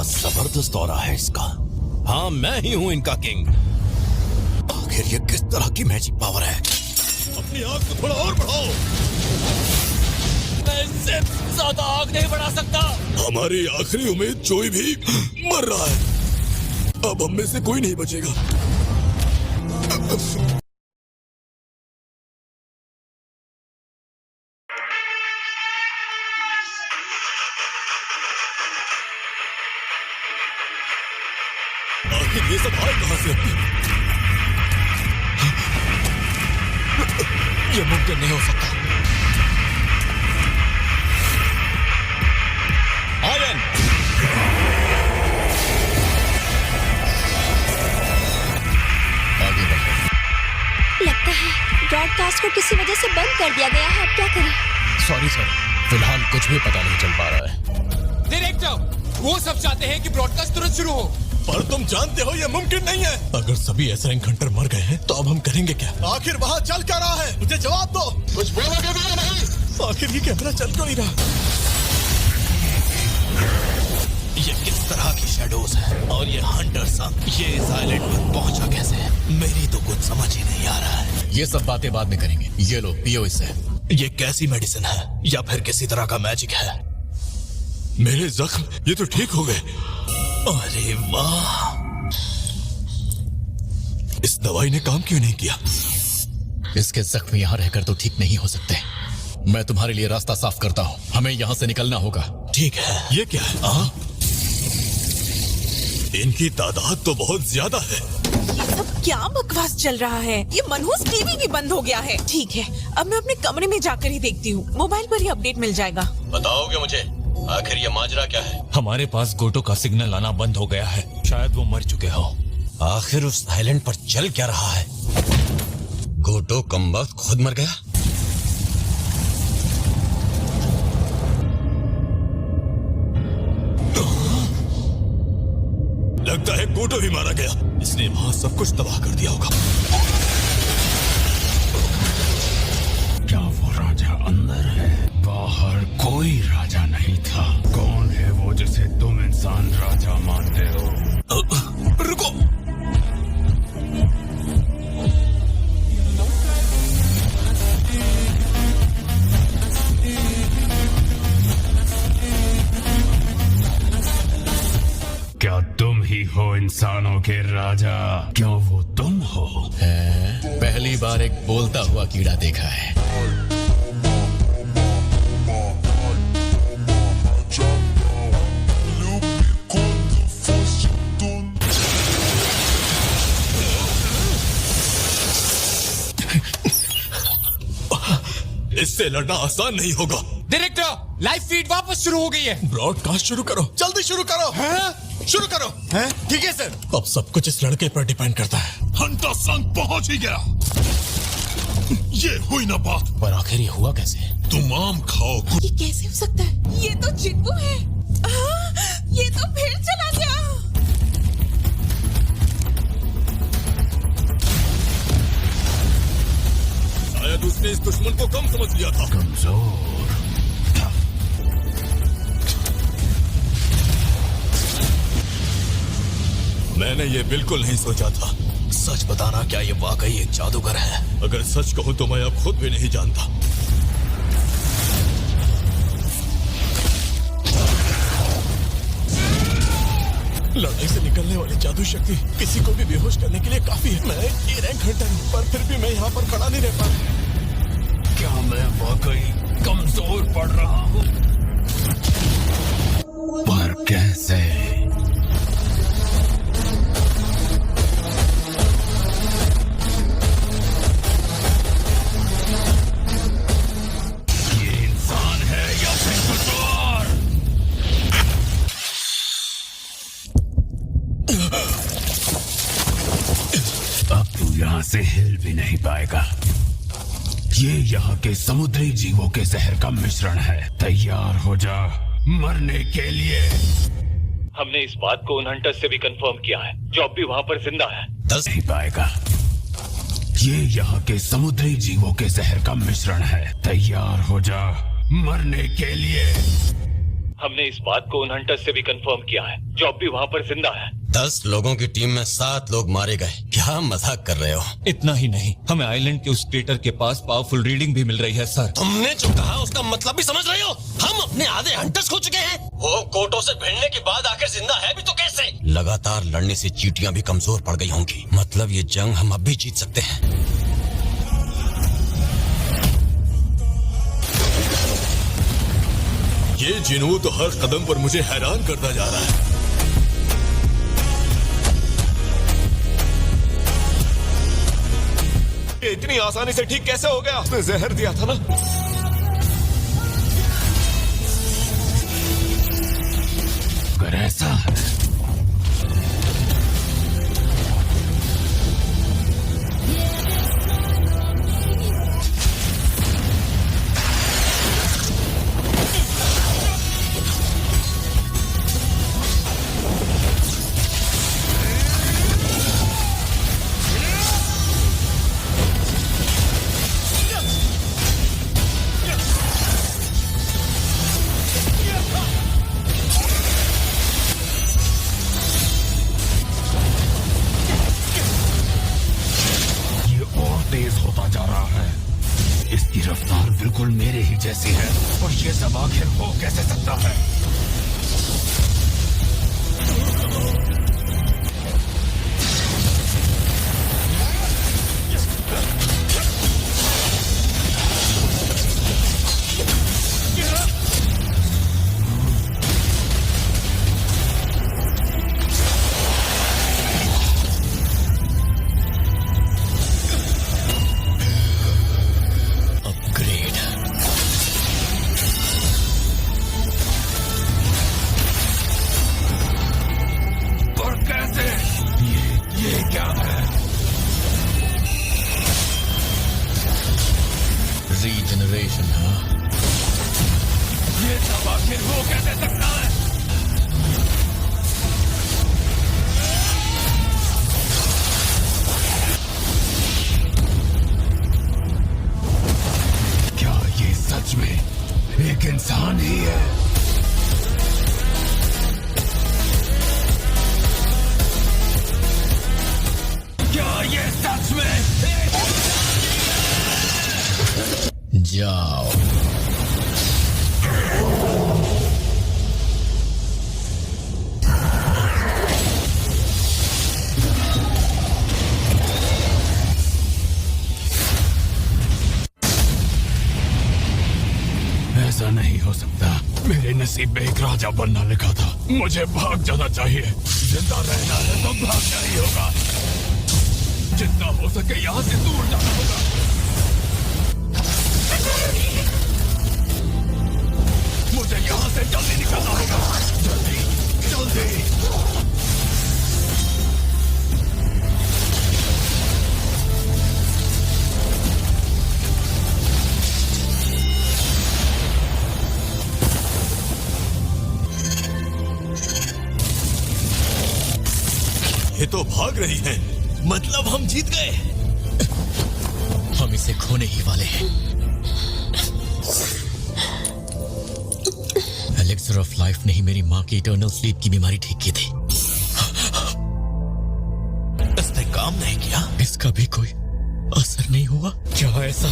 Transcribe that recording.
जबरदस्त ऑरा है इसका। हाँ, मैं ही हूँ इनका किंग। आखिर ये किस तरह की मैजिक पावर है? अपनी आग को थोड़ा और बढ़ाओ। मैं इससे ज्यादा आग नहीं बढ़ा सकता। हमारी आखिरी उम्मीद जोई भी मर रहा है। अब हम में से कोई नहीं बचेगा। आखिर ये सब आए कहां से? ये मुमकिन नहीं हो सकता। आयन! आगे बढ़ो। लगता है ब्रॉडकास्ट को किसी वजह से बंद कर दिया गया है। अब क्या करें? सॉरी सर, फिलहाल कुछ भी पता नहीं चल पा रहा है। डायरेक्टर, वो सब चाहते हैं कि ब्रॉडकास्ट तुरंत शुरू हो, पर तुम जानते हो ये मुमकिन नहीं है। अगर सभी एसआरएन हंटर मर गए हैं तो अब हम करेंगे क्या? आखिर वहाँ चल क्या रहा है? मुझे जवाब दो। कुछ बोलोगे भी या नहीं? आखिर ये कैमरा चल क्यों नहीं रहा? ये किस तरह की शैडोज है और ये हंटर सब ये इस आइलैंड पर पहुंचा कैसे? मेरी तो कुछ समझ ही नहीं आ रहा है। ये सब बातें बाद में करेंगे। ये लो, पियो इसे। ये कैसी मेडिसिन है या फिर किसी तरह का मैजिक है? मेरे जख्म ये तो ठीक हो गए। अरे वाह, इस दवाई ने काम क्यों नहीं किया? इसके जख्म यहाँ रहकर तो ठीक नहीं हो सकते। मैं तुम्हारे लिए रास्ता साफ करता हूँ। हमें यहाँ से निकलना होगा। ठीक है। ये क्या है? इनकी तादाद तो बहुत ज्यादा है। ये सब क्या बकवास चल रहा है? ये मनहूस टीवी भी बंद हो गया है। ठीक है, अब मैं अपने कमरे में जाकर ही देखती हूँ। मोबाइल पर ही अपडेट मिल जाएगा। बताओगे मुझे आखिर ये माजरा क्या है? हमारे पास गोटो का सिग्नल आना बंद हो गया है। शायद वो मर चुके हो। आखिर उस आइलैंड पर चल क्या रहा है? गोटो कमबख्त खुद मर गया। लगता है गोटो ही मारा गया। इसने वहां सब कुछ तबाह कर दिया होगा। क्या वो राजा अंदर है? बाहर कोई राजा नहीं था। कौन है वो जिसे तुम इंसान राजा मानते हो? रुको, क्या तुम ही हो इंसानों के राजा? क्यों वो तुम हो? पहली बार एक बोलता हुआ कीड़ा देखा है। इससे लड़ना आसान नहीं होगा। डायरेक्टर, लाइव फीड वापस शुरू हो गई है। ब्रॉडकास्ट शुरू करो, जल्दी शुरू करो। शुरू करो। ठीक है सर। अब सब कुछ इस लड़के पर डिपेंड करता है। हंटर संग पहुंच ही गया। ये हुई ना बात। पर आखिर ये हुआ कैसे? तुम आम खाओ। ये कैसे हो सकता है? ये तो चिंटू है। ये तो फिर चला गया। शायद उसने इस दुश्मन को कम समझ लिया था। कमजोर। मैंने ये बिल्कुल नहीं सोचा था। सच बताना, क्या ये वाकई एक जादूगर है? अगर सच कहूं तो मैं अब खुद भी नहीं जानता। लड़ाई से निकलने वाली जादू शक्ति किसी को भी बेहोश करने के लिए काफी है। मैं एक रैंक हंटर हूं, पर फिर भी मैं यहाँ पर खड़ा नहीं रह पा। क्या मैं वाकई कमजोर पड़ रहा हूँ? पर कैसे? ये इंसान है या फिर कुछ और? अब तू यहाँ से हिल भी नहीं पाएगा। ये यहाँ के समुद्री जीवों के जहर का मिश्रण है। तैयार हो जा मरने के लिए। हमने इस बात को उन हंटर्स से भी कंफर्म किया है जो अब भी वहाँ पर जिंदा है। नहीं पाएगा। ये यहाँ के समुद्री जीवों के जहर का मिश्रण है। तैयार हो जा मरने के लिए। हमने इस बात को उन हंटर्स से भी कंफर्म किया है। जॉब भी वहाँ पर जिंदा है। 10 लोगों की टीम में 7 लोग मारे गए। क्या मजाक कर रहे हो? इतना ही नहीं, हमें आइलैंड के उस क्रेटर के पास पावरफुल रीडिंग भी मिल रही है सर। तुमने जो कहा उसका मतलब भी समझ रहे हो? हम अपने आधे हंटर्स खो चुके हैं। वो कोटों से भिड़ने के बाद आखिर जिंदा है भी तो कैसे? लगातार लड़ने से चींटियां भी कमजोर पड़ गई होंगी। मतलब ये जंग हम अब भी जीत सकते हैं। ये जिनू तो हर कदम पर मुझे हैरान करता जा रहा है। ये इतनी आसानी से ठीक कैसे हो गया? उसने जहर दिया था ना। अगर ऐसा है तेज होता जा रहा है। इसकी रफ्तार बिल्कुल मेरे ही जैसी है और ये सब आखिर हो कैसे सकता है? रीजनरेशन, हाँ? ये सब आखिर हो कैसे सकता है? क्या ये सच में एक इंसान ही है? क्या ये सच में जाओ। ऐसा नहीं हो सकता। मेरे नसीब में एक राजा बनना लिखा था। मुझे भाग जाना चाहिए। जिंदा रहना है तो भागना ही होगा। जितना हो सके यहाँ से दूर जाना होगा। मुझे यहाँ से जल्दी निकलना होगा। जल्दी जल्दी। ये तो भाग रही है। मतलब हम जीत गए। हम इसे खोने ही वाले हैं। एलिक्सर ऑफ लाइफ ने ही मेरी माँ की इटर्नल स्लीप की बीमारी ठीक की थी। इसने काम नहीं किया। इसका भी कोई असर नहीं हुआ। क्या ऐसा